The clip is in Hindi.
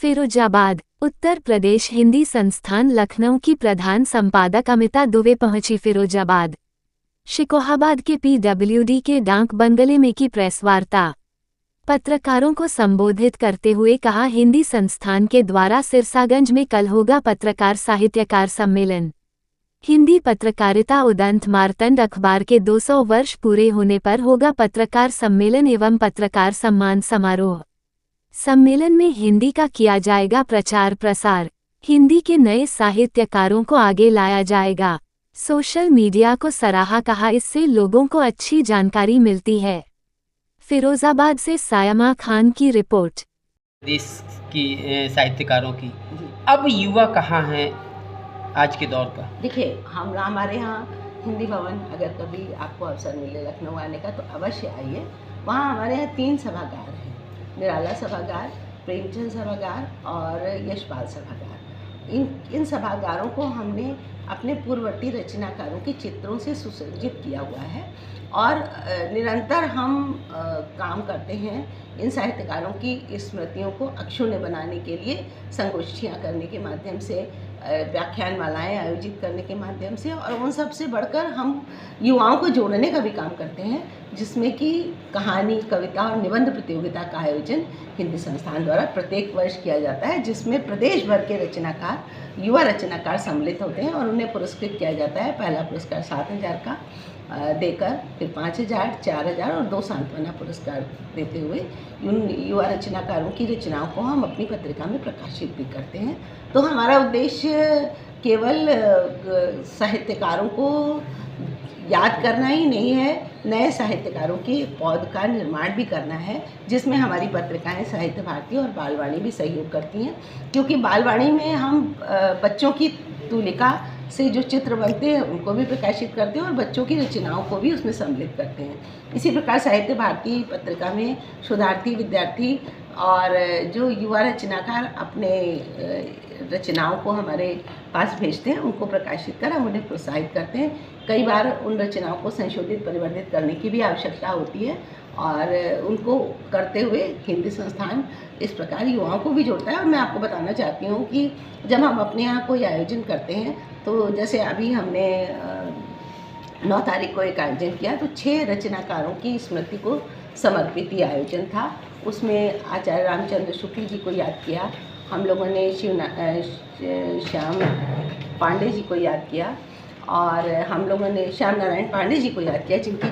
फिरोजाबाद, उत्तर प्रदेश हिंदी संस्थान लखनऊ की प्रधान संपादक अमिता दुबे पहुंची फिरोजाबाद। शिकोहाबाद के पीडब्ल्यूडी के डाक बंगले में की प्रेस वार्ता। पत्रकारों को संबोधित करते हुए कहा, हिंदी संस्थान के द्वारा सिरसागंज में कल होगा पत्रकार साहित्यकार सम्मेलन। हिंदी पत्रकारिता उदंत मार्तंड अखबार के 200 वर्ष पूरे होने पर होगा पत्रकार सम्मेलन एवं पत्रकार सम्मान समारोह। सम्मेलन में हिंदी का किया जाएगा प्रचार प्रसार, हिंदी के नए साहित्यकारों को आगे लाया जाएगा। सोशल मीडिया को सराहा, कहा इससे लोगों को अच्छी जानकारी मिलती है। फिरोजाबाद से सायमा खान की रिपोर्ट। देश की साहित्यकारों की अब युवा कहाँ हैं आज के दौर का? देखिए, हमारे यहाँ हिंदी भवन, अगर कभी आपको अवसर मिले लखनऊ आने का तो अवश्य आइए। वहाँ हमारे यहाँ 3 सभागार हैं, निराला सभागार, प्रेमचंद सभागार और यशपाल सभागार। इन सभागारों को हमने अपने पूर्ववर्ती रचनाकारों के चित्रों से सुसज्जित किया हुआ है और निरंतर हम काम करते हैं इन साहित्यकारों की स्मृतियों को अक्षुण्य बनाने के लिए, संगोष्ठियाँ करने के माध्यम से, व्याख्यान मालाएँ आयोजित करने के माध्यम से, और उन सब से बढ़कर हम युवाओं को जोड़ने का भी काम करते हैं, जिसमें कि कहानी, कविता और निबंध प्रतियोगिता का आयोजन हिंदी संस्थान द्वारा प्रत्येक वर्ष किया जाता है, जिसमें प्रदेश भर के रचनाकार, युवा रचनाकार सम्मिलित होते हैं और उन्हें पुरस्कृत किया जाता है। पहला पुरस्कार 7,000 का देकर, फिर 5,000, 4,000 और 2 सांत्वना पुरस्कार देते हुए उन युवा रचनाकारों की रचनाओं को हम अपनी पत्रिका में प्रकाशित भी करते हैं। तो हमारा उद्देश्य केवल साहित्यकारों को याद करना ही नहीं है, नए साहित्यकारों की पौध का निर्माण भी करना है, जिसमें हमारी पत्रिकाएं साहित्य भारती और बालवाणी भी सहयोग करती हैं, क्योंकि बालवाणी में हम बच्चों की तुलिका से जो चित्र बनते हैं उनको भी प्रकाशित करते हैं और बच्चों की रचनाओं को भी उसमें सम्मिलित करते हैं। इसी प्रकार साहित्य भारती पत्रिका में शोधार्थी, विद्यार्थी और जो युवा रचनाकार अपने रचनाओं को हमारे पास भेजते हैं, उनको प्रकाशित कर हम उन्हें प्रोत्साहित करते हैं। कई बार उन रचनाओं को संशोधित, परिवर्तित करने की भी आवश्यकता होती है और उनको करते हुए हिंदी संस्थान इस प्रकार युवाओं को भी जोड़ता है। और मैं आपको बताना चाहती हूँ कि जब हम अपने यहाँ कोई आयोजन करते हैं, तो जैसे अभी हमने 9 तारीख को एक आयोजन किया, तो 6 रचनाकारों की स्मृति को समर्पित ये आयोजन था। उसमें आचार्य रामचंद्र शुक्ल जी को याद किया, हम लोगों ने श्याम पांडे जी को याद किया और हम लोगों ने श्याम नारायण पांडे जी को याद किया, जिनकी